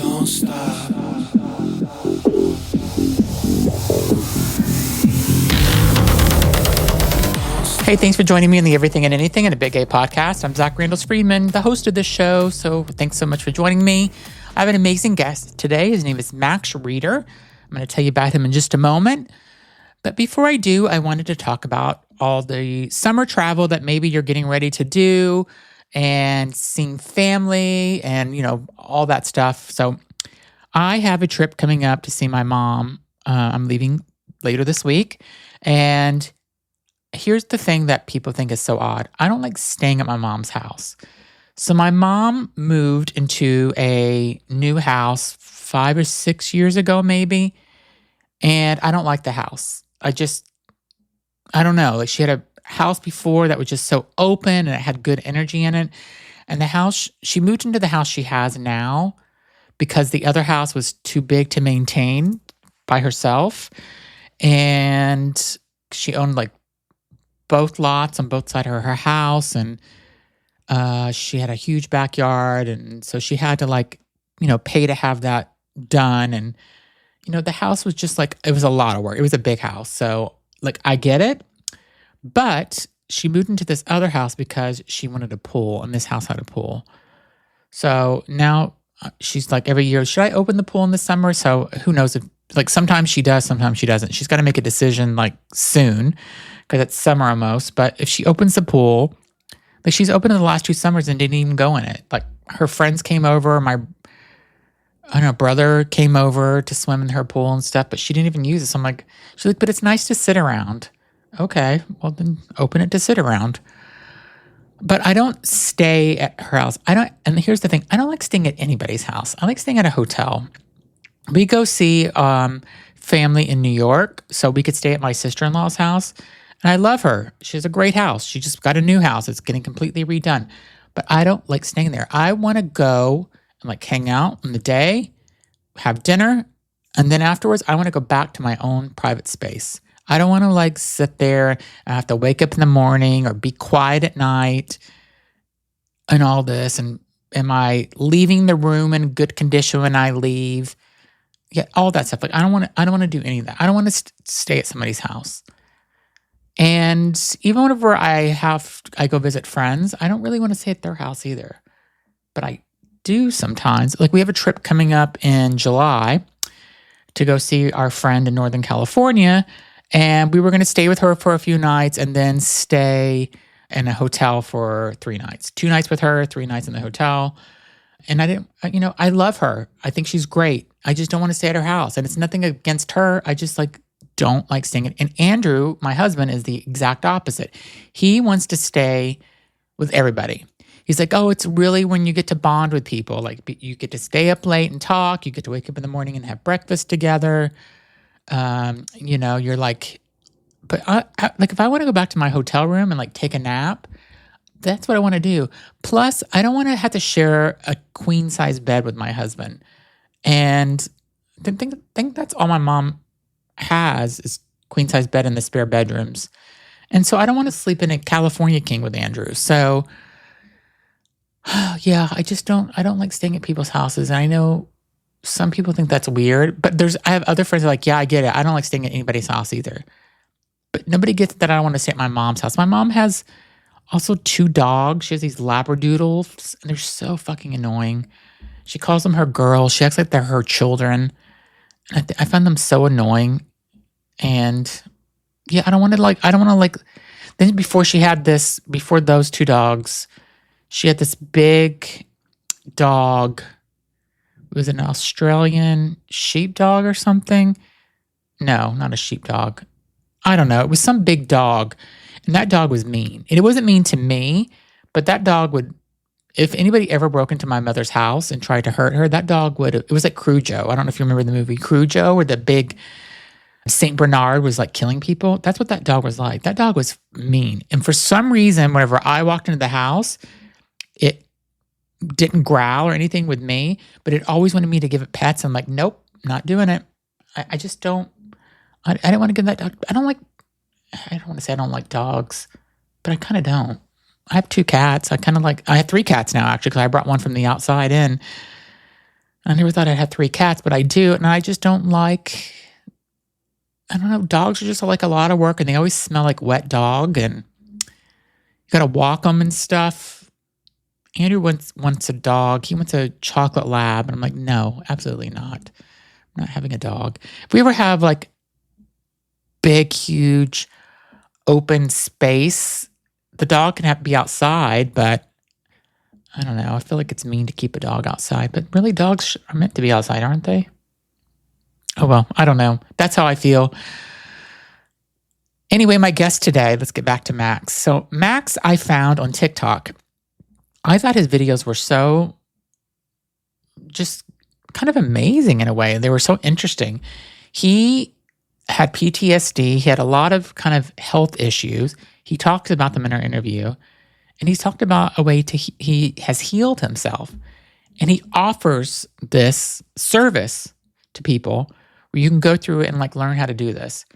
Don't stop. Hey, thanks for joining me in the Everything and Anything in a Big A podcast. I'm Zach Randall-Friedman, the host of this show, so thanks so much for joining me. I have an amazing guest today. His name is Max Reeder. I'm going to tell you about him in just a moment. But before I do, I wanted to talk about all the summer travel that maybe you're getting ready to do and seeing family and, all that stuff. So I have a trip coming up to see my mom. I'm leaving later this week. And here's the thing that people think is so odd. I don't like staying at my mom's house. So my mom moved into a new house 5 or 6 years ago, maybe. And I don't like the house. I don't know. Like, she had a house before that was just so open and it had good energy in it. And the house, she moved into the house she has now because the other house was too big to maintain by herself. And she owned like both lots on both sides of her house. And she had a huge backyard. And so she had to pay to have that done. And, the house was just it was a lot of work. It was a big house. So I get it. But she moved into this other house because she wanted a pool, and this house had a pool. So now she's every year, should I open the pool in the summer? So who knows if, sometimes she does, sometimes she doesn't. She's got to make a decision soon because it's summer almost. But if she opens the pool, she's opened it the last 2 summers and didn't even go in it. Her friends came over, brother came over to swim in her pool and stuff, but she didn't even use it. So she's like, but it's nice to sit around. Okay, well then open it to sit around. But I don't stay at her house. And here's the thing, I don't like staying at anybody's house. I like staying at a hotel. We go see family in New York, so we could stay at my sister-in-law's house. And I love her. She has a great house. She just got a new house. It's getting completely redone. But I don't like staying there. I want to go and hang out in the day, have dinner, and then afterwards, I want to go back to my own private space. I don't want to sit there and have to wake up in the morning or be quiet at night and all this. And am I leaving the room in good condition when I leave? Yeah, all that stuff. I don't want to do any of that. I don't want to stay at somebody's house. And even whenever I go visit friends, I don't really want to stay at their house either. But I do sometimes. We have a trip coming up in July to go see our friend in Northern California. And we were going to stay with her for a few nights and then stay in a hotel for 3 nights. 2 nights with her, 3 nights in the hotel. And I love her. I think she's great. I just don't want to stay at her house. And it's nothing against her. I just don't like staying at. And Andrew, my husband, is the exact opposite. He wants to stay with everybody. He's like, oh, it's really when you get to bond with people. You get to stay up late and talk. You get to wake up in the morning and have breakfast together. You're but if I want to go back to my hotel room and take a nap, that's what I want to do. Plus, I don't want to have to share a queen size bed with my husband. And I think that's all my mom has is queen size bed in the spare bedrooms. And so I don't want to sleep in a California king with Andrew. So yeah, I don't like staying at people's houses. And I know some people think that's weird, but I have other friends who are like, yeah, I get it. I don't like staying at anybody's house either. But nobody gets that I don't want to stay at my mom's house. My mom has also 2 dogs. She has these Labradoodles, and they're so fucking annoying. She calls them her girls. She acts like they're her children. And I find them so annoying. And yeah, I don't want to then before those 2 dogs, she had this big dog. It was an Australian sheepdog or something. No, not a sheepdog. I don't know. It was some big dog. And that dog was mean. And it wasn't mean to me, but that dog would, if anybody ever broke into my mother's house and tried to hurt her, that dog would, it was like Cujo. I don't know if you remember the movie Cujo, where the big Saint Bernard was killing people. That's what that dog was like. That dog was mean. And for some reason, whenever I walked into the house, it didn't growl or anything with me, but it always wanted me to give it pets. I'm like, nope, not doing it. I just don't, I don't want to give that dog, I don't want to say I don't like dogs, but I kind of don't. I have 2 cats. I have 3 cats now, actually, because I brought one from the outside in. I never thought I'd have 3 cats, but I do, and I just don't like. I don't know. Dogs are just like a lot of work, and they always smell like wet dog, and you got to walk them and stuff. Andrew wants a dog. He wants a chocolate lab, and I'm like, no, absolutely not. I'm not having a dog. If we ever have like big, huge, open space, the dog can have to be outside, but I don't know. I feel like it's mean to keep a dog outside, but really dogs are meant to be outside, aren't they? Oh, well, I don't know. That's how I feel. Anyway, my guest today, let's get back to Max. So Max, I found on TikTok. I thought his videos were so just kind of amazing in a way. They were so interesting. He had PTSD. He had a lot of kind of health issues. He talks about them in our interview. And he's talked about a way he has healed himself. And he offers this service to people where you can go through it and like learn how to do this.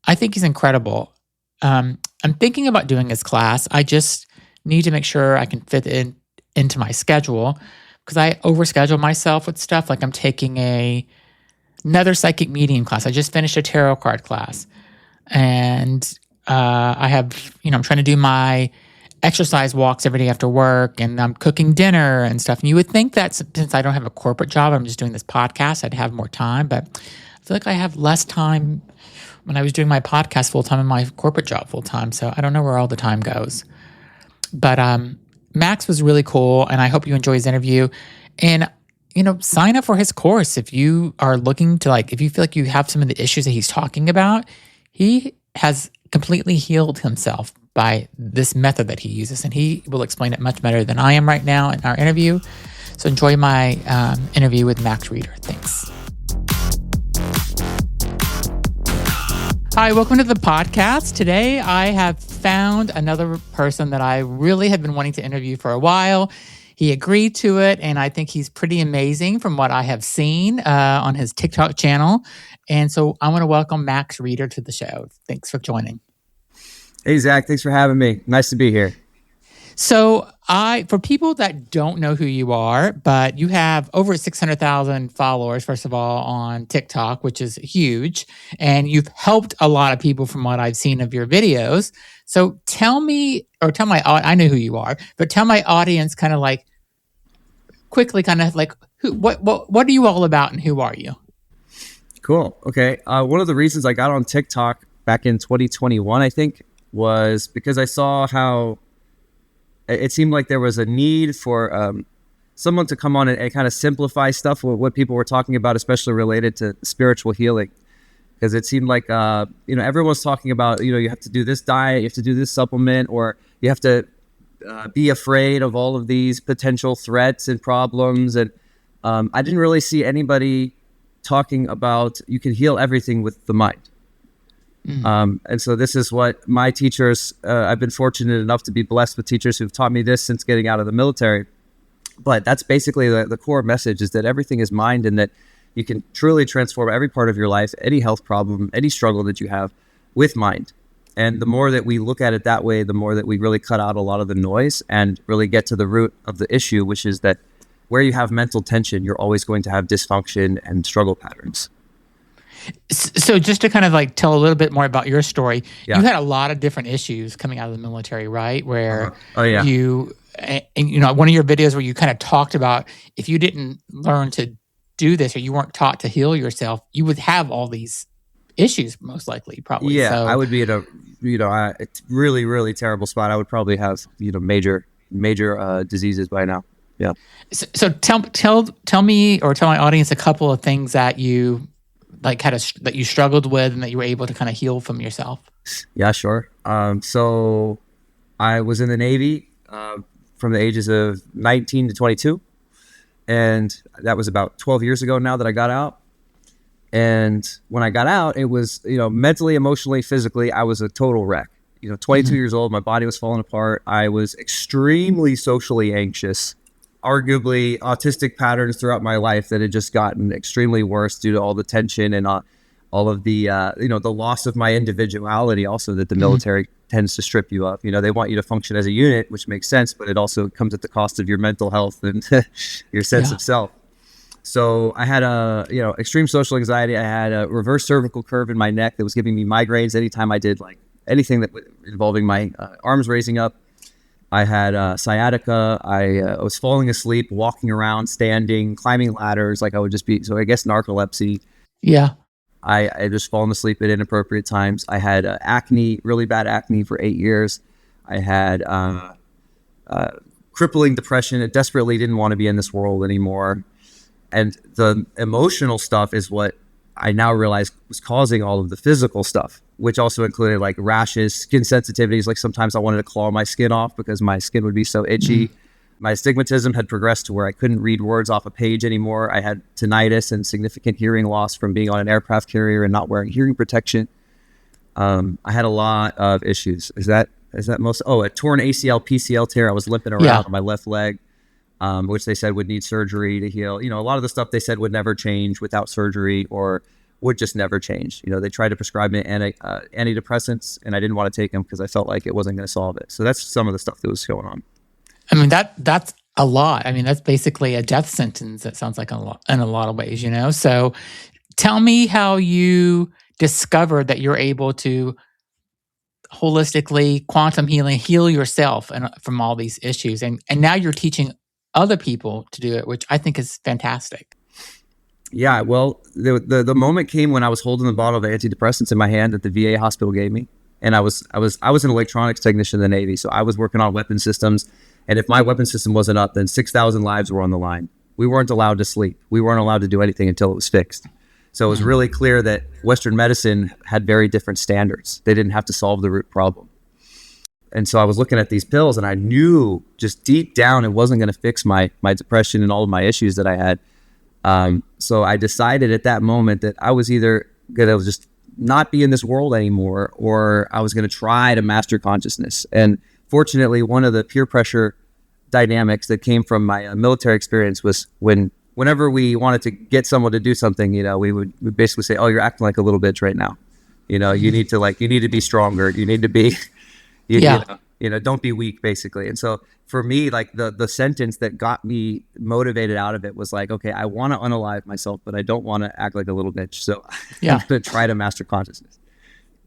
I think he's incredible. I'm thinking about doing his class. I just need to make sure I can fit it into my schedule because I overschedule myself with stuff. Like I'm taking another psychic medium class. I just finished a tarot card class. And I have, I'm trying to do my exercise walks every day after work, and I'm cooking dinner and stuff. And you would think that since I don't have a corporate job, I'm just doing this podcast, I'd have more time. But I feel like I have less time when I was doing my podcast full time and my corporate job full time. So I don't know where all the time goes. But Max was really cool, and I hope you enjoy his interview. And sign up for his course if you are looking to if you feel like you have some of the issues that he's talking about. He has completely healed himself by this method that he uses, and he will explain it much better than I am right now in our interview. So enjoy my interview with Max Reeder. Thanks. Hi, welcome to the podcast. Today, I have found another person that I really have been wanting to interview for a while. He agreed to it, and I think he's pretty amazing from what I have seen on his TikTok channel. And so I want to welcome Max Reeder to the show. Thanks for joining. Hey, Zach. Thanks for having me. Nice to be here. So for people that don't know who you are, but you have over 600,000 followers, first of all, on TikTok, which is huge. And you've helped a lot of people from what I've seen of your videos. So tell me, or tell my, I know who you are, but tell my audience kind of quickly what are you all about and who are you? Cool. Okay. One of the reasons I got on TikTok back in 2021, I think, was because I saw how it seemed like there was a need for someone to come on and kind of simplify stuff with what people were talking about, especially related to spiritual healing. Because it seemed like, everyone's talking about, you have to do this diet, you have to do this supplement, or you have to be afraid of all of these potential threats and problems. And I didn't really see anybody talking about you can heal everything with the mind. And so this is what my teachers, I've been fortunate enough to be blessed with teachers who've taught me this since getting out of the military. But that's basically the core message, is that everything is mind, and that you can truly transform every part of your life, any health problem, any struggle that you have, with mind. And the more that we look at it that way, the more that we really cut out a lot of the noise and really get to the root of the issue, which is that where you have mental tension, you're always going to have dysfunction and struggle patterns. So just to kind of tell a little bit more about your story, You had a lot of different issues coming out of the military, right? Where you, one of your videos where you kind of talked about if you didn't learn to do this or you weren't taught to heal yourself, you would have all these issues most likely, probably. Yeah, so, I would be at a really, really terrible spot. I would probably have major diseases by now. Yeah. So tell me or tell my audience a couple of things that you that you struggled with and that you were able to kind of heal from yourself. Yeah, sure. So I was in the Navy from the ages of 19 to 22. And that was about 12 years ago now that I got out. And when I got out, it was, mentally, emotionally, physically, I was a total wreck. 22 years old, my body was falling apart. I was extremely socially anxious, arguably autistic patterns throughout my life that had just gotten extremely worse due to all the tension and all of the, the loss of my individuality also that the military tends to strip you of. They want you to function as a unit, which makes sense, but it also comes at the cost of your mental health and your sense of self. So I had a, extreme social anxiety. I had a reverse cervical curve in my neck that was giving me migraines anytime I did like anything involving my arms raising up. I had sciatica. I was falling asleep, walking around, standing, climbing ladders. Like I would just be, so I guess narcolepsy. Yeah. I just fallen asleep at inappropriate times. I had acne, really bad acne for 8 years. I had crippling depression. I desperately didn't want to be in this world anymore. And the emotional stuff is what I now realize was causing all of the physical stuff, which also included like rashes, skin sensitivities. Like sometimes I wanted to claw my skin off because my skin would be so itchy. My astigmatism had progressed to where I couldn't read words off a page anymore. I had tinnitus and significant hearing loss from being on an aircraft carrier and not wearing hearing protection. I had a lot of issues. Is that most? Oh, a torn ACL, PCL tear. I was limping Yeah. around on my left leg, which they said would need surgery to heal. A lot of the stuff they said would never change without surgery or would just never change. They tried to prescribe me antidepressants, and I didn't want to take them because I felt like it wasn't going to solve it. So that's some of the stuff that was going on. I mean, that's a lot. I mean, that's basically a death sentence. It sounds like in a lot of ways, So tell me how you discovered that you're able to holistically quantum healing, heal yourself and from all these issues. And now you're teaching other people to do it, which I think is fantastic. Yeah, well, the moment came when I was holding the bottle of antidepressants in my hand that the VA hospital gave me, and I was an electronics technician in the Navy, so I was working on weapon systems, and if my weapon system wasn't up, then 6,000 lives were on the line. We weren't allowed to sleep. We weren't allowed to do anything until it was fixed. So it was really clear that Western medicine had very different standards. They didn't have to solve the root problem. And so I was looking at these pills, and I knew just deep down it wasn't going to fix my depression and all of my issues that I had. So I decided at that moment that I was either going to just not be in this world anymore, or I was going to try to master consciousness. And fortunately, one of the peer pressure dynamics that came from my military experience was whenever we wanted to get someone to do something, we would basically say, "Oh, you're acting like a little bitch right now. You need to be stronger. You need to be, Yeah. don't be weak," basically. And so for me, like the sentence that got me motivated out of it was like, okay, I want to unalive myself, but I don't want to act like a little bitch. So Yeah. I'm going to try to master consciousness.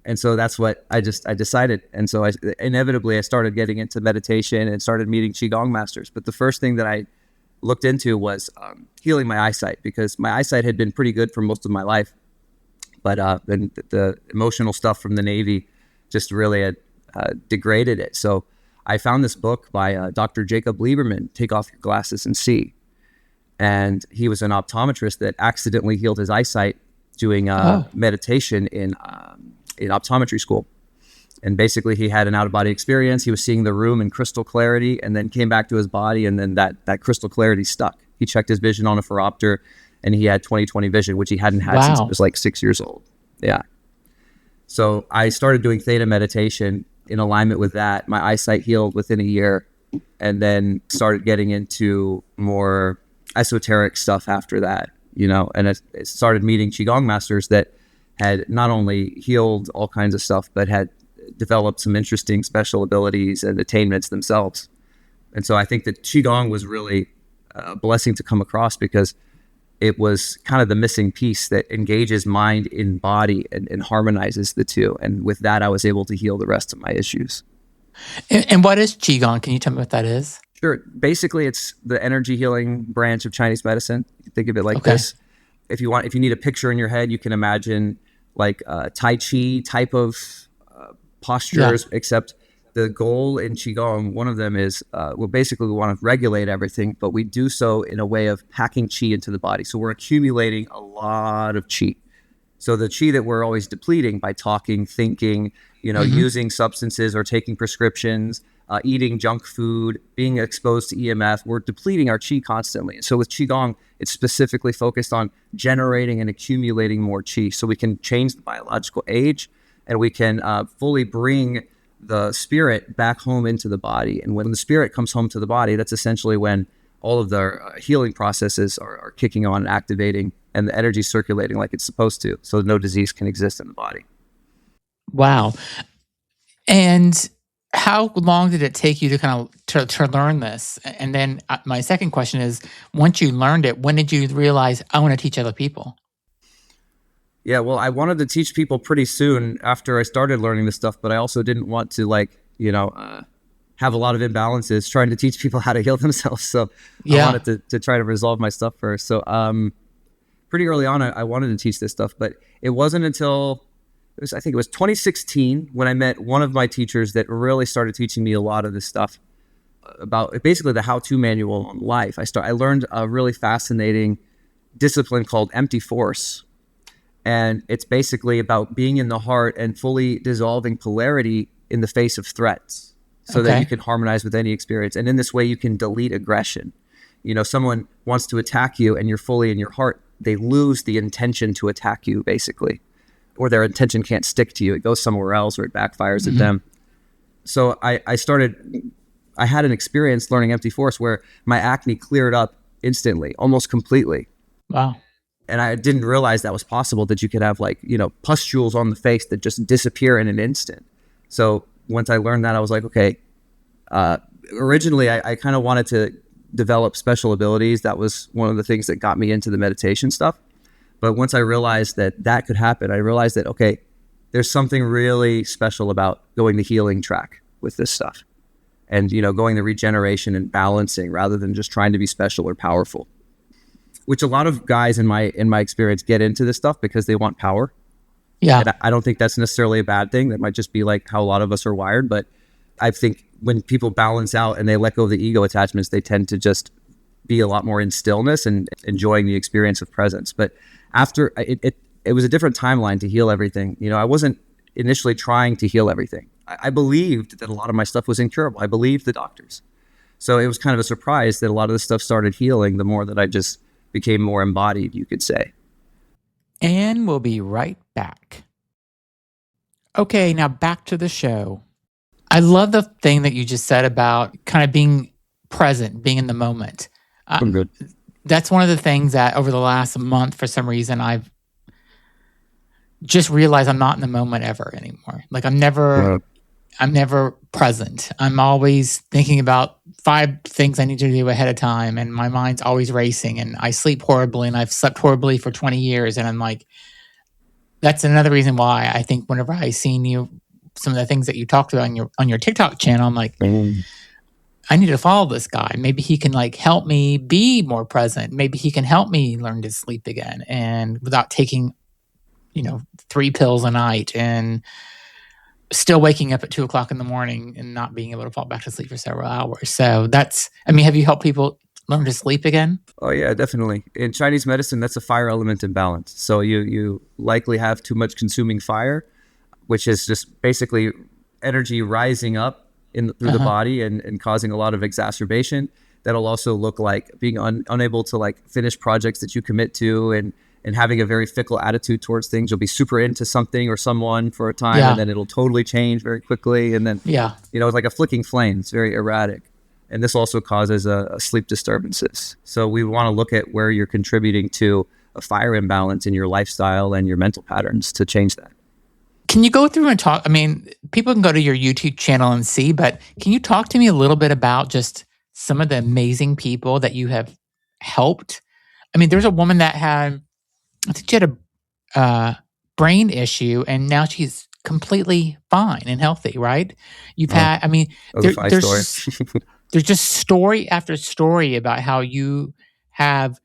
And so that's what I decided. And so I inevitably started getting into meditation and started meeting Qigong masters. But the first thing that I looked into was healing my eyesight, because my eyesight had been pretty good for most of my life. But then the emotional stuff from the Navy just really had degraded it. So I found this book by Dr. Jacob Lieberman, Take Off Your Glasses and See. And he was an optometrist that accidentally healed his eyesight doing meditation in optometry school. And basically he had an out-of-body experience. He was seeing the room in crystal clarity, and then came back to his body, and then that crystal clarity stuck. He checked his vision on a phoropter, and he had 20/20 vision, which he hadn't had since he was like 6 years old. Yeah. So I started doing theta meditation in alignment with that. My eyesight healed within a year, and then started getting into more esoteric stuff after that, and I started meeting Qigong masters that had not only healed all kinds of stuff, but had developed some interesting special abilities and attainments themselves. And so I think that Qigong was really a blessing to come across, because it was kind of the missing piece that engages mind in body and harmonizes the two. And with that, I was able to heal the rest of my issues. And what is Qigong? Can you tell me what that is? Sure. Basically, it's the energy healing branch of Chinese medicine. You think of it like this. If you need a picture in your head, you can imagine like Tai Chi type of postures, except the goal in Qigong, one of them is, basically we want to regulate everything, but we do so in a way of packing Qi into the body. So we're accumulating a lot of Qi. So the Qi that we're always depleting by talking, thinking, using substances or taking prescriptions, eating junk food, being exposed to EMF, we're depleting our Qi constantly. So with Qigong, it's specifically focused on generating and accumulating more Qi, so we can change the biological age, and we can fully bring the spirit back home into the body. And when the spirit comes home to the body, that's essentially when all of the healing processes are kicking on and activating, and the energy circulating like it's supposed to, so no disease can exist in the body. Wow. And How long did it take you to kind of to learn this? And then my second question is, once you learned it, when did you realize I want to teach other people? Yeah, well, I wanted to teach people pretty soon after I started learning this stuff, but I also didn't want to have a lot of imbalances trying to teach people how to heal themselves. So I Yeah. wanted to try to resolve my stuff first. So pretty early on, I wanted to teach this stuff, but it wasn't until I think it was 2016 when I met one of my teachers that really started teaching me a lot of this stuff about basically the how-to manual on life. I learned a really fascinating discipline called empty force. And it's basically about being in the heart and fully dissolving polarity in the face of threats so that you Okay. can harmonize with any experience. And in this way, you can delete aggression. Someone wants to attack you and you're fully in your heart, they lose the intention to attack you, basically, or their intention can't stick to you. It goes somewhere else or it backfires at Hmm. them. So I had an experience learning empty force where my acne cleared up instantly, almost completely. Wow. And I didn't realize that was possible, that you could have pustules on the face that just disappear in an instant. So once I learned that, I was like, okay, originally I kind of wanted to develop special abilities. That was one of the things that got me into the meditation stuff. But once I realized that that could happen, I realized that, okay, there's something really special about going the healing track with this stuff and, going the regeneration and balancing rather than just trying to be special or powerful, which a lot of guys in my experience get into this stuff because they want power. Yeah. And I don't think that's necessarily a bad thing. That might just be like how a lot of us are wired. But I think when people balance out and they let go of the ego attachments, they tend to just be a lot more in stillness and enjoying the experience of presence. But after it was a different timeline to heal everything. I wasn't initially trying to heal everything. I believed that a lot of my stuff was incurable. I believed the doctors. So it was kind of a surprise that a lot of this stuff started healing the more that I just became more embodied, you could say. And we'll be right back. Okay, now back to the show. I love the thing that you just said about kind of being present, being in the moment. Uh, I'm good. that's one of the things that over the last month, for some reason, I've just realized I'm not in the moment ever anymore. Like I'm never present. I'm always thinking about 5 things I need to do ahead of time, and my mind's always racing. And I sleep horribly, and I've slept horribly for 20 years. And I'm like, that's another reason why I think whenever I seen you, some of the things that you talked about on your TikTok channel, I'm like, Mm. I need to follow this guy. Maybe he can like help me be more present. Maybe he can help me learn to sleep again, and without taking 3 pills a night and still waking up at 2 o'clock in the morning and not being able to fall back to sleep for several hours. So have you helped people learn to sleep again? Oh yeah, definitely. In Chinese medicine, that's a fire element imbalance. So you likely have too much consuming fire, which is just basically energy rising up through Uh the huh. body and causing a lot of exacerbation. That'll also look like being unable to like finish projects that you commit to and having a very fickle attitude towards things. You'll be super into something or someone for a time, and Yeah. then it'll totally change very quickly. And then, Yeah. it's like a flicking flame. It's very erratic. And this also causes a sleep disturbances. So we want to look at where you're contributing to a fire imbalance in your lifestyle and your mental patterns to change that. Can you go through and talk? I mean, people can go to your YouTube channel and see, but can you talk to me a little bit about just some of the amazing people that you have helped? I mean, there's a woman that I think she had a brain issue, and now she's completely fine and healthy, right? You've Oh, had, I mean, that was a fine story. there's just story after story about how you have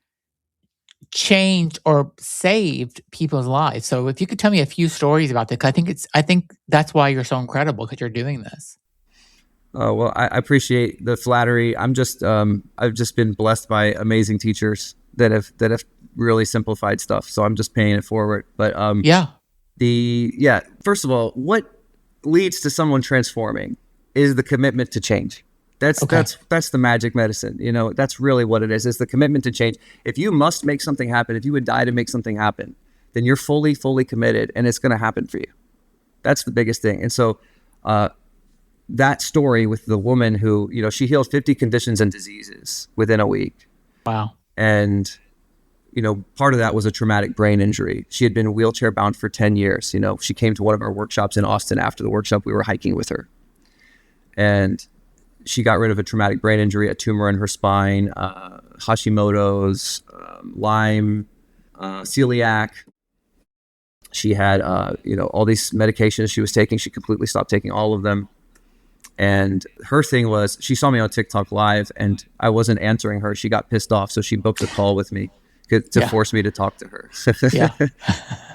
changed or saved people's lives. So if you could tell me a few stories about this, I think that's why you're so incredible because you're doing this. Well, I appreciate the flattery. I've just been blessed by amazing teachers that have really simplified stuff. So I'm just paying it forward. But Yeah. first of all, what leads to someone transforming is the commitment to change. That's Okay. that's that's the magic medicine. That's really what it is the commitment to change. If you must make something happen, if you would die to make something happen, then you're fully committed and it's going to happen for you. That's the biggest thing. And so that story with the woman who, she healed 50 conditions and diseases within a week. Wow. And, part of that was a traumatic brain injury. She had been wheelchair bound for 10 years. She came to one of our workshops in Austin. After the workshop, we were hiking with her. and she got rid of a traumatic brain injury, a tumor in her spine, Hashimoto's, Lyme, celiac. She had, all these medications she was taking. She completely stopped taking all of them. And her thing was, she saw me on TikTok live and I wasn't answering her. She got pissed off. So she booked a call with me to force me to talk to her. Yeah.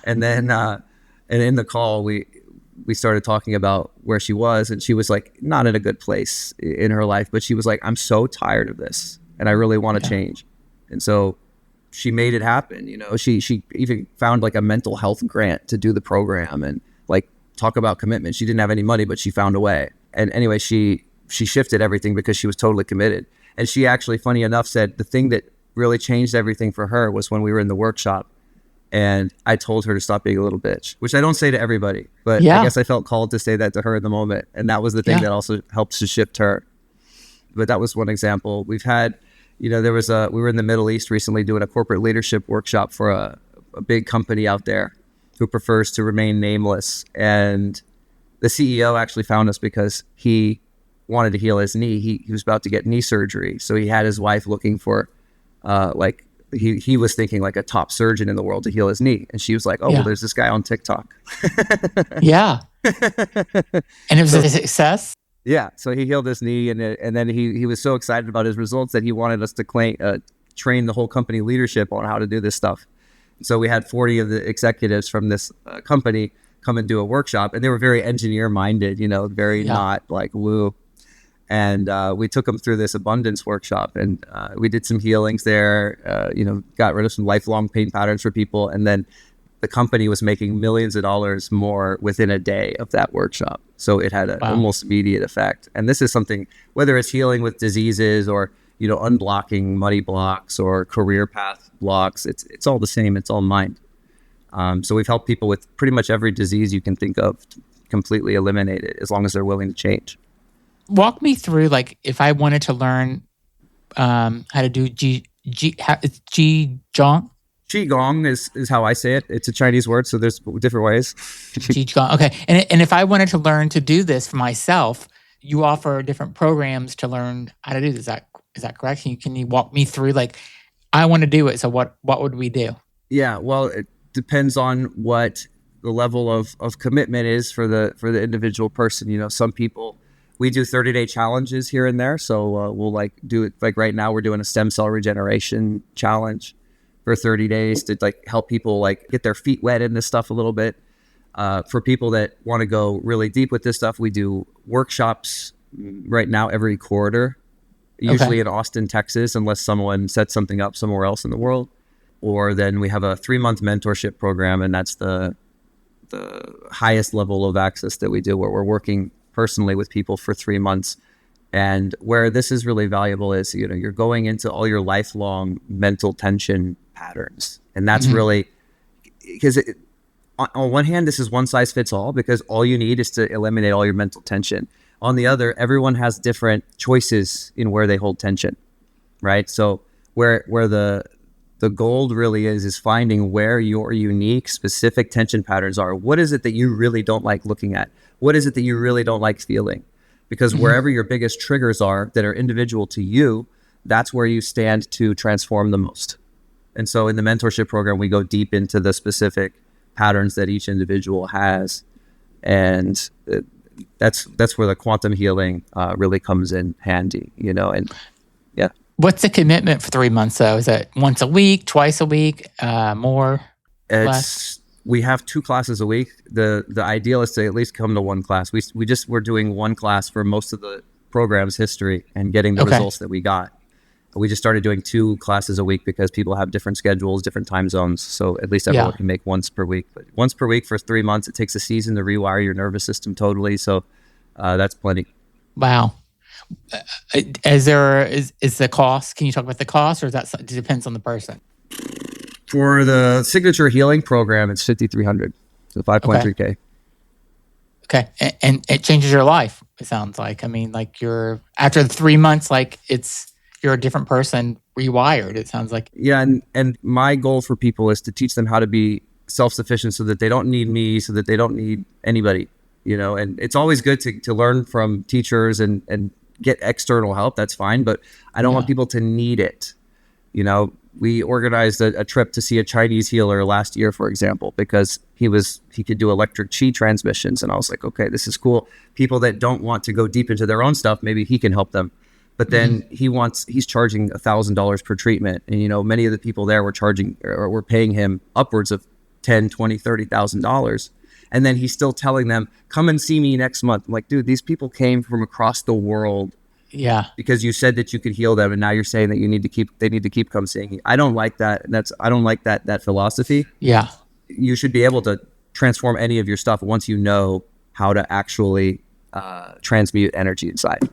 And then, and in the call, we started talking about where she was, and she was like, not in a good place in her life, but she was like, I'm so tired of this and I really want to change. And so she made it happen. She even found like a mental health grant to do the program and like talk about commitment. She didn't have any money, but she found a way. And anyway, she shifted everything because she was totally committed. And she actually, funny enough, said the thing that really changed everything for her was when we were in the workshop and I told her to stop being a little bitch, which I don't say to everybody, but I guess I felt called to say that to her in the moment. And that was the thing that also helps to shift her. But that was one example. We've had, we were in the Middle East recently doing a corporate leadership workshop for a big company out there who prefers to remain nameless. And the CEO actually found us because he wanted to heal his knee. He was about to get knee surgery. So he had his wife looking for, he was thinking like a top surgeon in the world to heal his knee. And she was like, well, there's this guy on TikTok. Yeah. And it was a success? Yeah. So he healed his knee. And then he was so excited about his results that he wanted us to train the whole company leadership on how to do this stuff. So we had 40 of the executives from this company come and do a workshop, and they were very engineer minded, very not like woo. And we took them through this abundance workshop, and we did some healings there, got rid of some lifelong pain patterns for people. And then the company was making millions of dollars more within a day of that workshop. So it had an almost immediate effect. And this is something, whether it's healing with diseases or, unblocking money blocks or career path blocks, it's all the same. It's all mind. So we've helped people with pretty much every disease you can think of to completely eliminate it as long as they're willing to change. Walk me through, like, if I wanted to learn how to do Qigong. Qigong is how I say it. It's a Chinese word, so there's different ways. Qigong, okay. And if I wanted to learn to do this for myself, you offer different programs to learn how to do this. Is that correct? Can you walk me through, like, I want to do it, so what would we do? Yeah, well, it depends on what the level of commitment is for the individual person. Some people, we do 30-day challenges here and there. So we'll do it, like right now we're doing a stem cell regeneration challenge for 30 days to help people get their feet wet in this stuff a little bit. For people that want to go really deep with this stuff, we do workshops right now every quarter, usually in Austin, Texas, unless someone sets something up somewhere else in the world. Or then we have a 3-month mentorship program, and that's the highest level of access that we do, where we're working personally with people for 3 months. And where this is really valuable is, you're going into all your lifelong mental tension patterns. And that's really, because on one hand, this is one size fits all, because all you need is to eliminate all your mental tension. On the other, everyone has different choices in where they hold tension, right? So where the gold really is finding where your unique, specific tension patterns are. What is it that you really don't like looking at? What is it that you really don't like feeling? Because wherever your biggest triggers are that are individual to you, that's where you stand to transform the most. And so in the mentorship program, we go deep into the specific patterns that each individual has. And that's where the quantum healing really comes in handy, and yeah. What's the commitment for 3 months, though? Is it once a week, twice a week, more, less? We have 2 classes a week. The ideal is to at least come to one class. We're doing one class for most of the program's history and getting the results that we got. We just started doing 2 classes a week because people have different schedules, different time zones. So at least everyone can make once per week. But once per week for 3 months, it takes a season to rewire your nervous system totally. So that's plenty. Wow. Is the cost? Can you talk about the cost, or is that, it depends on the person? For the signature healing program, it's $5,300, so 5.3K. Okay, and it changes your life. It sounds like. I mean, you're after the 3 months, you're a different person, rewired. It sounds like. Yeah, and my goal for people is to teach them how to be self-sufficient, so that they don't need me, so that they don't need anybody. And it's always good to learn from teachers and get external help. That's fine, but I don't want Yeah. people to need it. We organized a trip to see a Chinese healer last year, for example, because he could do electric chi transmissions, and I was like, okay, this is cool. People that don't want to go deep into their own stuff, maybe he can help them. But then he's charging $1,000 per treatment, and many of the people there were paying him upwards of $10, $20, $30,000, and then he's still telling them, come and see me next month. I'm like, dude, these people came from across the world Yeah. because you said that you could heal them, and now you're saying that they need to keep come seeing you. I don't like that. I don't like that philosophy. Yeah. You should be able to transform any of your stuff once you know how to actually transmute energy inside.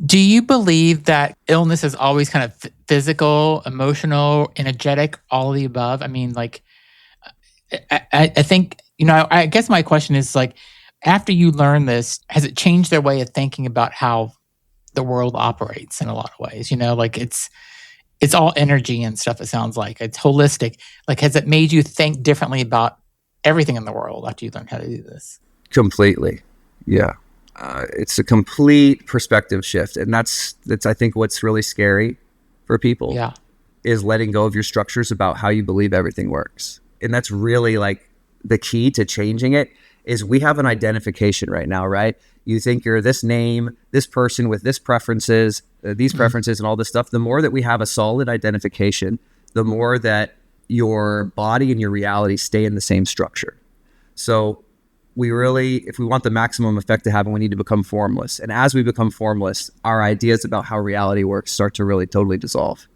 Do you believe that illness is always kind of physical, emotional, energetic, all of the above? I mean, like, I think, I guess my question is like, after you learn this, has it changed their way of thinking about how the world operates in a lot of ways? Like it's all energy and stuff. It sounds like it's holistic. Like, has it made you think differently about everything in the world after you learn how to do this? Completely. Yeah. It's a complete perspective shift. And that's I think what's really scary for people Yeah. is letting go of your structures about how you believe everything works. And that's really like the key to changing it. Is we have an identification right now, right? You think you're this name, this person with this preferences, these preferences and all this stuff. The more that we have a solid identification, the more that your body and your reality stay in the same structure. So if we want the maximum effect to happen, we need to become formless. And as we become formless, our ideas about how reality works start to really totally dissolve.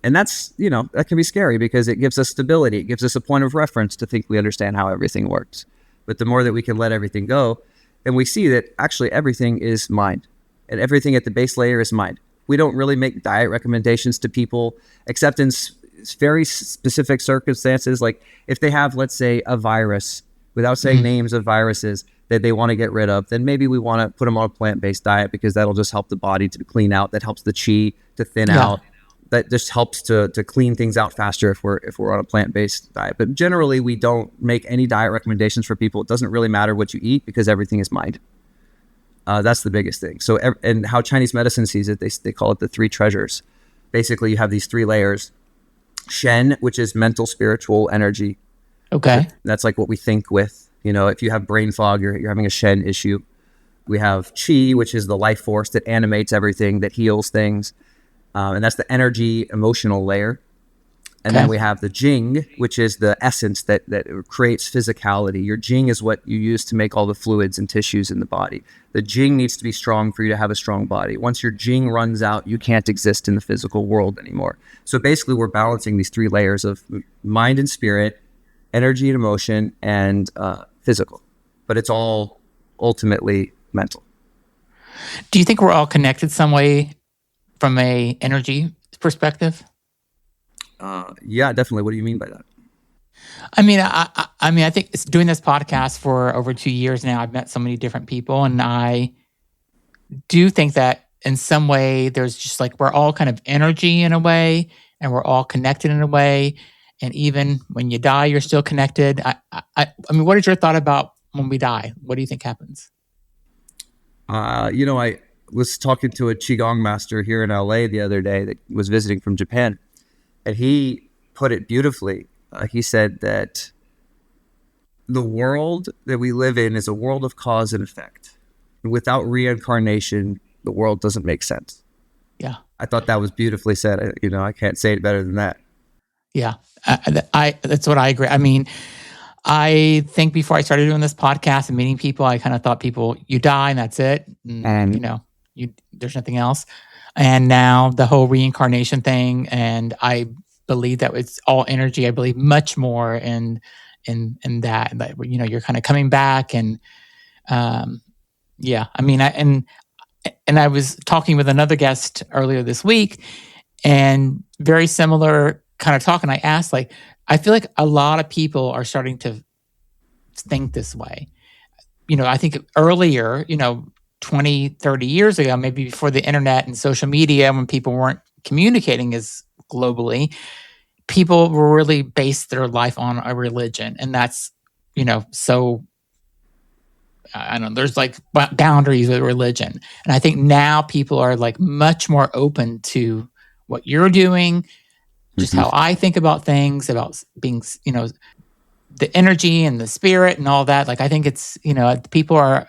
And that's, that can be scary because it gives us stability. It gives us a point of reference to think we understand how everything works. But the more that we can let everything go, and we see that actually everything is mind, and everything at the base layer is mind. We don't really make diet recommendations to people except in very specific circumstances. Like if they have, let's say, a virus, without saying names of viruses that they want to get rid of, then maybe we want to put them on a plant-based diet because that'll just help the body to clean out. That helps the chi to thin out. That just helps to clean things out faster if we're on a plant-based diet. But generally, we don't make any diet recommendations for people. It doesn't really matter what you eat because everything is mind. That's the biggest thing. So, and how Chinese medicine sees it, they call it the three treasures. Basically, you have these three layers. Shen, which is mental, spiritual energy. Okay. That's like what we think with. If you have brain fog, you're having a Shen issue. We have Qi, which is the life force that animates everything, that heals things. And that's the energy, emotional layer. And then we have the Jing, which is the essence that creates physicality. Your Jing is what you use to make all the fluids and tissues in the body. The Jing needs to be strong for you to have a strong body. Once your Jing runs out, you can't exist in the physical world anymore. So basically, we're balancing these three layers of mind and spirit, energy and emotion, and physical. But it's all ultimately mental. Do you think we're all connected some way from a energy perspective? Yeah, definitely. What do you mean by that? I mean, I think doing this podcast for over 2 years now, I've met so many different people, and I do think that in some way there's just like we're all kind of energy in a way, and we're all connected in a way. And even when you die, you're still connected. I mean, what is your thought about when we die? What do you think happens? I was talking to a Qigong master here in LA the other day that was visiting from Japan, and he put it beautifully. He said that the world that we live in is a world of cause and effect. Without reincarnation, the world doesn't make sense. Yeah. I thought that was beautifully said. I can't say it better than that. Yeah. That's what I agree. I mean, I think before I started doing this podcast and meeting people, I kind of thought you die and that's it. And, there's nothing else. And now the whole reincarnation thing, and I believe that it's all energy. I believe much more in that, you're kind of coming back and, yeah, I mean, I was talking with another guest earlier this week and very similar kind of talk. And I asked, like, I feel like a lot of people are starting to think this way. I think earlier, 20, 30 years ago, maybe before the internet and social media, when people weren't communicating as globally, people were really based their life on a religion. And that's, so I don't know, there's like boundaries with religion. And I think now people are like much more open to what you're doing, just how I think about things, about being, the energy and the spirit and all that. Like, I think it's, people are,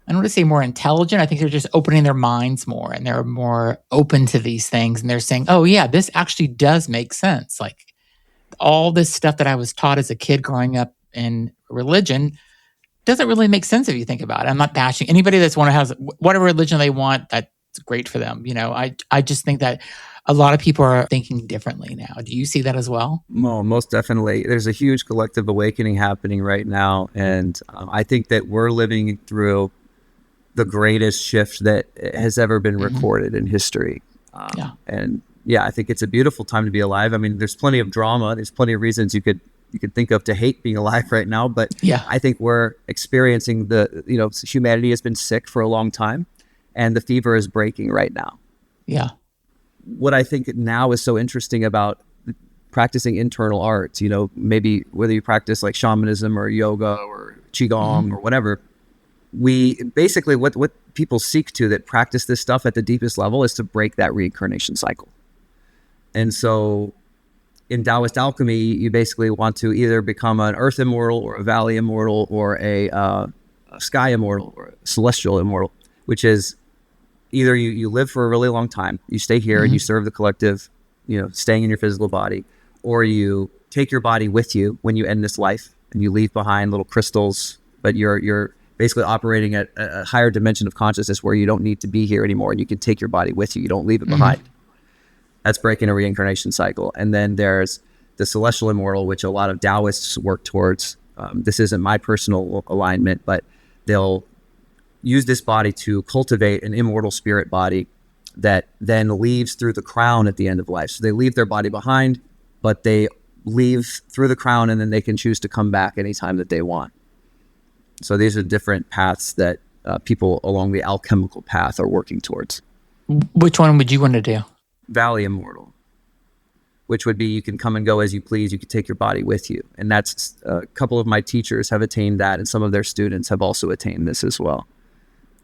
I don't want to say more intelligent. I think they're just opening their minds more, and they're more open to these things. And they're saying, oh, yeah, this actually does make sense. Like, all this stuff that I was taught as a kid growing up in religion doesn't really make sense if you think about it. I'm not bashing anybody that's want to have whatever religion they want. That's great for them. I just think that a lot of people are thinking differently now. Do you see that as well? Well, most definitely. There's a huge collective awakening happening right now. And I think that we're living through the greatest shift that has ever been recorded in history. And yeah, I think it's a beautiful time to be alive. I mean, there's plenty of drama. There's plenty of reasons you could think of to hate being alive right now. But I think we're experiencing humanity has been sick for a long time, and the fever is breaking right now. Yeah. What I think now is so interesting about practicing internal arts, maybe whether you practice like shamanism or yoga or Qigong or whatever, we basically, what people seek to that practice this stuff at the deepest level is to break that reincarnation cycle. And so in Taoist alchemy, you basically want to either become an earth immortal or a valley immortal or a sky immortal or a celestial immortal, which is either you live for a really long time, you stay here and you serve the collective, staying in your physical body, or you take your body with you when you end this life and you leave behind little crystals, but you're basically operating at a higher dimension of consciousness where you don't need to be here anymore and you can take your body with you. You don't leave it behind. That's breaking a reincarnation cycle. And then there's the celestial immortal, which a lot of Taoists work towards. This isn't my personal alignment, but they'll use this body to cultivate an immortal spirit body that then leaves through the crown at the end of life. So they leave their body behind, but they leave through the crown, and then they can choose to come back anytime that they want. So these are different paths that people along the alchemical path are working towards. Which one would you want to do? Valley immortal, which would be you can come and go as you please. You can take your body with you. And that's a couple of my teachers have attained that, and some of their students have also attained this as well,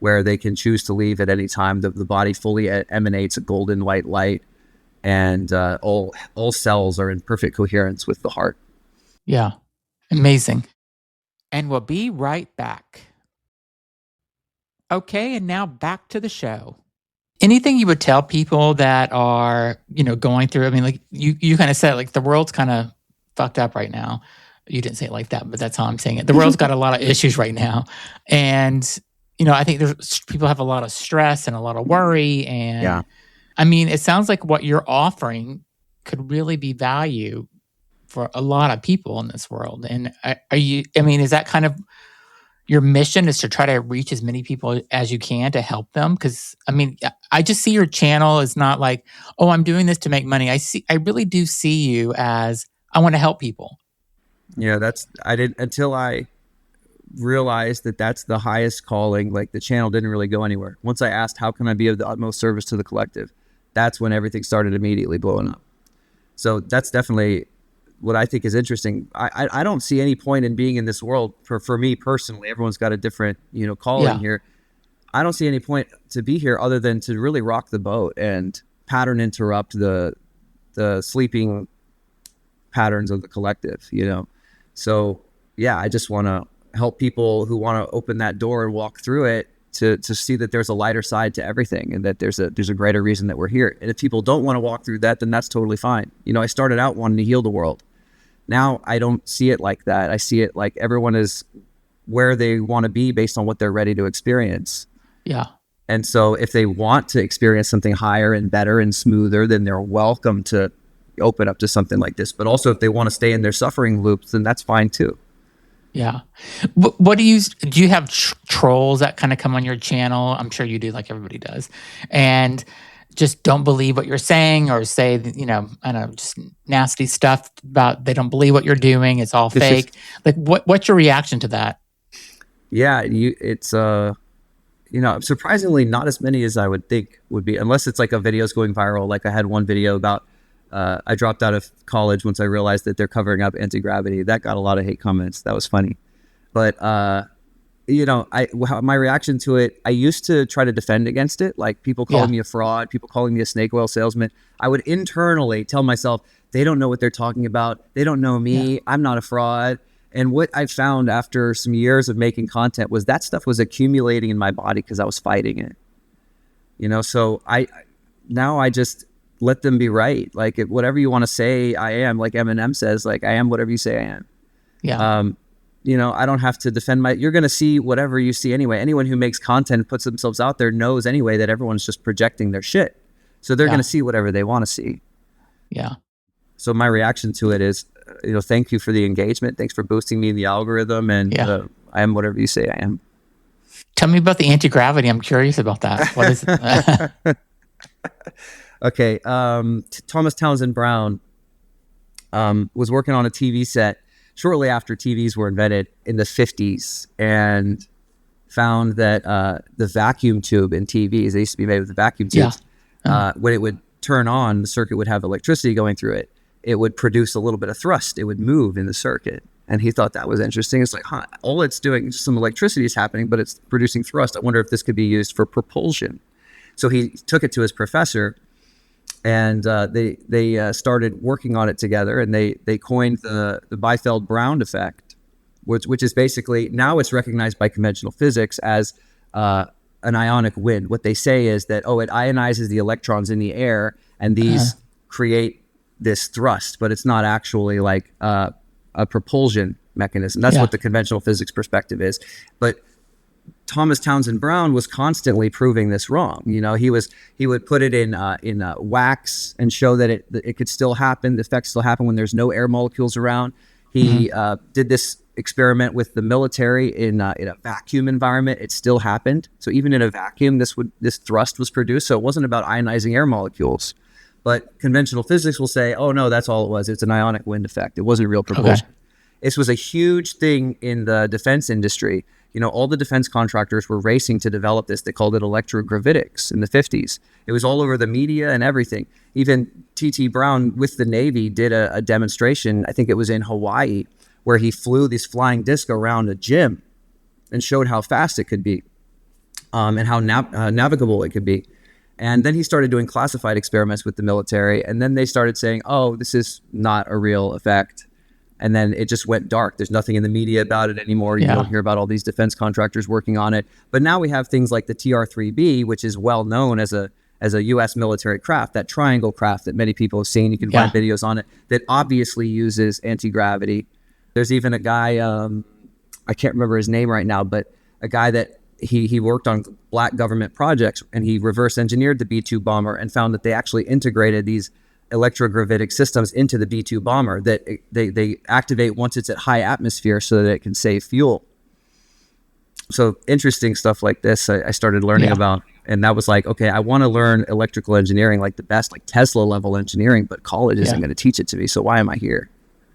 where they can choose to leave at any time. The body fully emanates a golden white light, and all cells are in perfect coherence with the heart. Yeah. Amazing. And we'll be right back. Okay, and now back to the show. Anything you would tell people that are, going through, I mean, like you kind of said, like the world's kind of fucked up right now. You didn't say it like that, but that's how I'm saying it. The world's got a lot of issues right now. And, I think people have a lot of stress and a lot of worry. And I mean, it sounds like what you're offering could really be value for a lot of people in this world. And is that kind of your mission, is to try to reach as many people as you can to help them? Because I just see your channel as not like, oh, I'm doing this to make money. I really do see you as, I want to help people. Yeah, until I realized that that's the highest calling. Like, the channel didn't really go anywhere. Once I asked, how can I be of the utmost service to the collective? That's when everything started immediately blowing up. So that's definitely what I think is interesting. I don't see any point in being in this world for me personally. Everyone's got a different, calling here. I don't see any point to be here other than to really rock the boat and pattern interrupt the sleeping patterns of the collective, So yeah, I just want to help people who want to open that door and walk through it to see that there's a lighter side to everything, and that there's a greater reason that we're here. And if people don't want to walk through that, then that's totally fine. I started out wanting to heal the world. Now I don't see it like that. I see it like everyone is where they want to be based on what they're ready to experience. Yeah. And so if they want to experience something higher and better and smoother, then they're welcome to open up to something like this. But also if they want to stay in their suffering loops, then that's fine too. Yeah. What do you have trolls that kind of come on your channel? I'm sure you do, like everybody does. And just don't believe what you're saying, or say, I don't know, just nasty stuff about they don't believe what you're doing. It's all fake. Like what's your reaction to that? Yeah, it's surprisingly not as many as I would think would be, unless it's like a video's going viral. Like I had one video about I dropped out of college once I realized that they're covering up anti-gravity. That got a lot of hate comments. That was funny. But my reaction to it, I used to try to defend against it, like people calling Yeah. me a fraud, people calling me a snake oil salesman. I would internally tell myself, they don't know what they're talking about. They don't know Yeah. me. I'm not a fraud. And what I found after some years of making content was that stuff was accumulating in my body because I was fighting it. So I just let them be right. Like, whatever you want to say, I am. Like Eminem says, like, I am whatever you say I am. Yeah. I don't have to defend you're going to see whatever you see anyway. Anyone who makes content, puts themselves out there, knows anyway that everyone's just projecting their shit. So they're Yeah. going to see whatever they want to see. Yeah. So my reaction to it is, thank you for the engagement. Thanks for boosting me in the algorithm. And Yeah. I am whatever you say I am. Tell me about the anti-gravity. I'm curious about that. What is it? Okay. Thomas Townsend Brown was working on a TV set shortly after TVs were invented in the 50s, and found that the vacuum tube in TVs, they used to be made with the vacuum tubes, when it would turn on, the circuit would have electricity going through it. It would produce a little bit of thrust. It would move in the circuit. And he thought that was interesting. It's like, all it's doing, some electricity is happening, but it's producing thrust. I wonder if this could be used for propulsion. So he took it to his professor, and they started working on it together, and they coined the Biefeld-Brown effect, which is basically, now it's recognized by conventional physics as an ionic wind. What they say is that, it ionizes the electrons in the air, and these create this thrust, but it's not actually like a propulsion mechanism. That's what the conventional physics perspective is. But Thomas Townsend Brown was constantly proving this wrong. He would put it in wax and show that it could still happen. The effects still happen when there's no air molecules around. He did this experiment with the military in a vacuum environment. It still happened. So even in a vacuum, this thrust was produced. So it wasn't about ionizing air molecules. But conventional physics will say, oh no, that's all it was. It's an ionic wind effect. It wasn't real propulsion. Okay. This was a huge thing in the defense industry. All the defense contractors were racing to develop this. They called it electrogravitics in the 50s. It was all over the media and everything. Even T.T. Brown with the Navy did a demonstration, I think it was in Hawaii, where he flew this flying disc around a gym and showed how fast it could be, and how navigable it could be. And then he started doing classified experiments with the military, and then they started saying, oh, this is not a real effect. And then it just went dark. There's nothing in the media about it anymore. You don't hear about all these defense contractors working on it. But now we have things like the TR-3B, which is well known as a U.S. military craft, that triangle craft that many people have seen. You can find videos on it, that obviously uses anti-gravity. There's even a guy, I can't remember his name right now, but a guy that he worked on black government projects, and he reverse engineered the B-2 bomber and found that they actually integrated these electrogravitic systems into the B-2 bomber, that they activate once it's at high atmosphere so that it can save fuel. So interesting stuff like this I started learning about, and that was like, okay, I want to learn electrical engineering like the best, like Tesla level engineering, but college isn't going to teach it to me, so why am I here?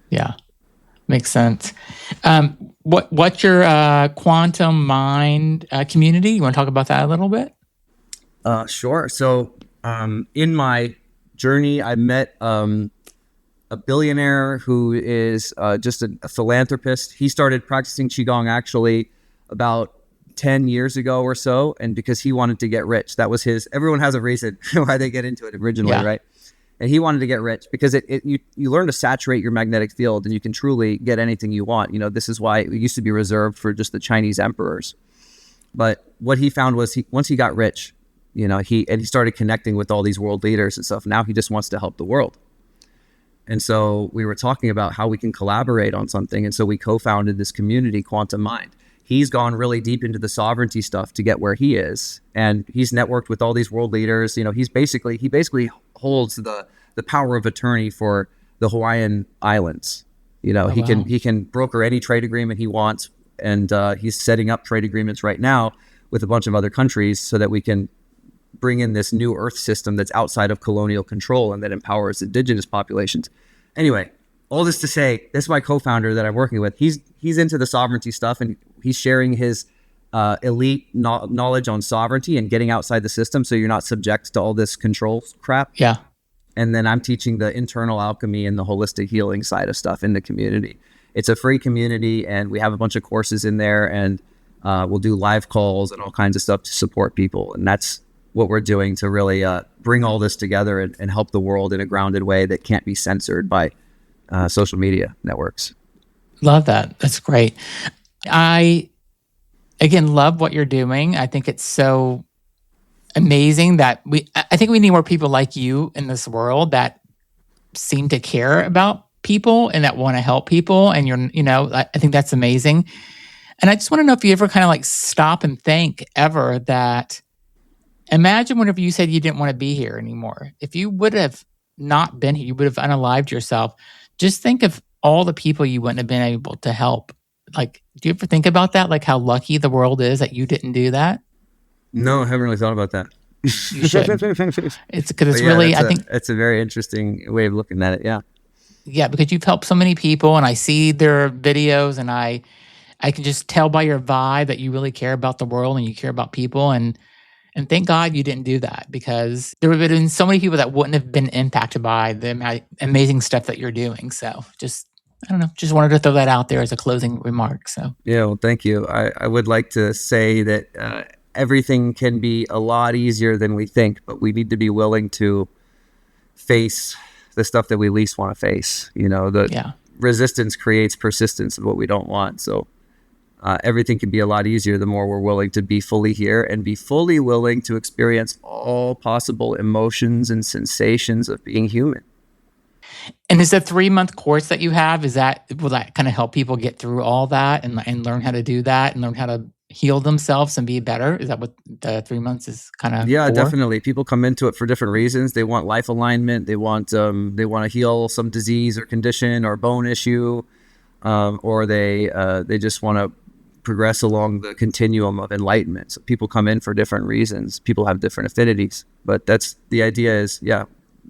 Yeah, makes sense. What's your quantum mind community? You want to talk about that a little bit? Sure. So in my journey, I met a billionaire who is just a philanthropist. He started practicing Qigong actually about 10 years ago or so, and because he wanted to get rich. That was everyone has a reason why they get into it originally, right? And he wanted to get rich because you learn to saturate your magnetic field, and you can truly get anything you want. This is why it used to be reserved for just the Chinese emperors. But what he found was once he got rich, he started connecting with all these world leaders and stuff. Now he just wants to help the world. And so we were talking about how we can collaborate on something. And so we co-founded this community, Quantum Mind. He's gone really deep into the sovereignty stuff to get where he is. And he's networked with all these world leaders. He basically holds the power of attorney for the Hawaiian Islands. He can broker any trade agreement he wants. And he's setting up trade agreements right now with a bunch of other countries so that we can bring in this new Earth system that's outside of colonial control and that empowers indigenous populations. Anyway, all this to say, this is my co-founder that I'm working with. He's into the sovereignty stuff, and he's sharing his elite knowledge on sovereignty and getting outside the system so you're not subject to all this control crap. Yeah. And then I'm teaching the internal alchemy and the holistic healing side of stuff in the community. It's a free community, and we have a bunch of courses in there, and We'll do live calls and all kinds of stuff to support people. And that's what we're doing to really bring all this together and help the world in a grounded way that can't be censored by social media networks. Love that. That's great. I, again, love what you're doing. I think it's so amazing that I think we need more people like you in this world that seem to care about people and that want to help people. And I think that's amazing. And I just want to know if you ever kind of like stop and think ever that, imagine whenever you said you didn't want to be here anymore. If you would have not been here, you would have unalived yourself. Just think of all the people you wouldn't have been able to help. Like, do you ever think about that? Like how lucky the world is that you didn't do that? No, I haven't really thought about that. You should. It's because it's really, I think it's a very interesting way of looking at it. Yeah. Yeah, because you've helped so many people, and I see their videos, and I can just tell by your vibe that you really care about the world and you care about people. And thank God you didn't do that, because there would have been so many people that wouldn't have been impacted by the amazing stuff that you're doing. So I don't know, just wanted to throw that out there as a closing remark. So yeah, well, thank you. I would like to say that everything can be a lot easier than we think, but we need to be willing to face the stuff that we least want to face. Resistance creates persistence of what we don't want. So everything can be a lot easier the more we're willing to be fully here and be fully willing to experience all possible emotions and sensations of being human. And is the 3-month course that you have, will that kind of help people get through all that and learn how to do that and learn how to heal themselves and be better? Is that what the 3 months is kind of Yeah, for? Definitely. People come into it for different reasons. They want life alignment. They want to heal some disease or condition or bone issue, or they just want to progress along the continuum of enlightenment. So people come in for different reasons. People have different affinities, but that's the idea is,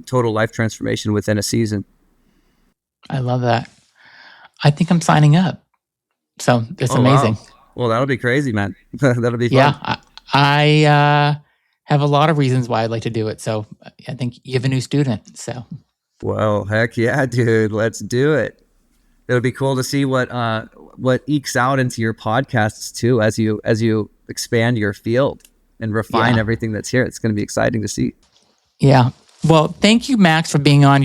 total life transformation within a season. I love that. I think I'm signing up. So it's amazing. Wow. Well, that'll be crazy, man. That'll be fun. Yeah. I have a lot of reasons why I'd like to do it. So I think you have a new student. So. Well, heck yeah, dude. Let's do it. It'll be cool to see what ekes out into your podcasts too, as you expand your field and refine everything that's here. It's going to be exciting to see. Yeah. Well, thank you, Max, for being on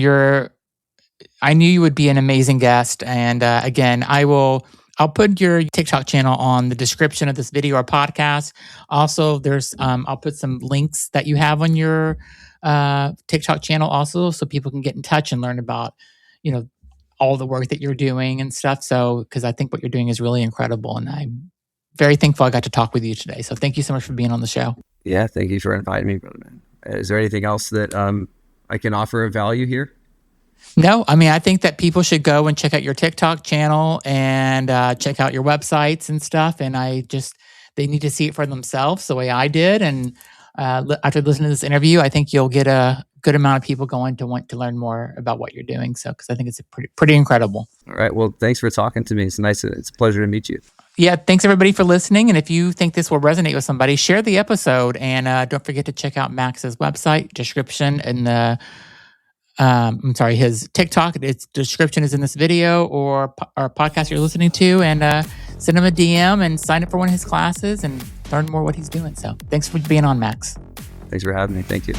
I knew you would be an amazing guest. And again, I'll put your TikTok channel on the description of this video or podcast. Also, I'll put some links that you have on your TikTok channel also, so people can get in touch and learn about, all the work that you're doing and stuff. So, because I think what you're doing is really incredible, and I'm very thankful I got to talk with you today. So thank you so much for being on the show. Yeah, thank you for inviting me, brother, man. Is there anything else that I can offer of value here? No, I mean, I think that people should go and check out your TikTok channel and check out your websites and stuff. And they need to see it for themselves the way I did. And after listening to this interview, I think you'll get a good amount of people going to want to learn more about what you're doing. So, because I think it's pretty incredible. All right. Well, thanks for talking to me. It's a pleasure to meet you. Yeah. Thanks everybody for listening. And if you think this will resonate with somebody, share the episode, and don't forget to check out Max's website description and his TikTok. Its description is in this video or podcast you're listening to, and send him a DM and sign up for one of his classes and learn more what he's doing. So thanks for being on, Max. Thanks for having me. Thank you.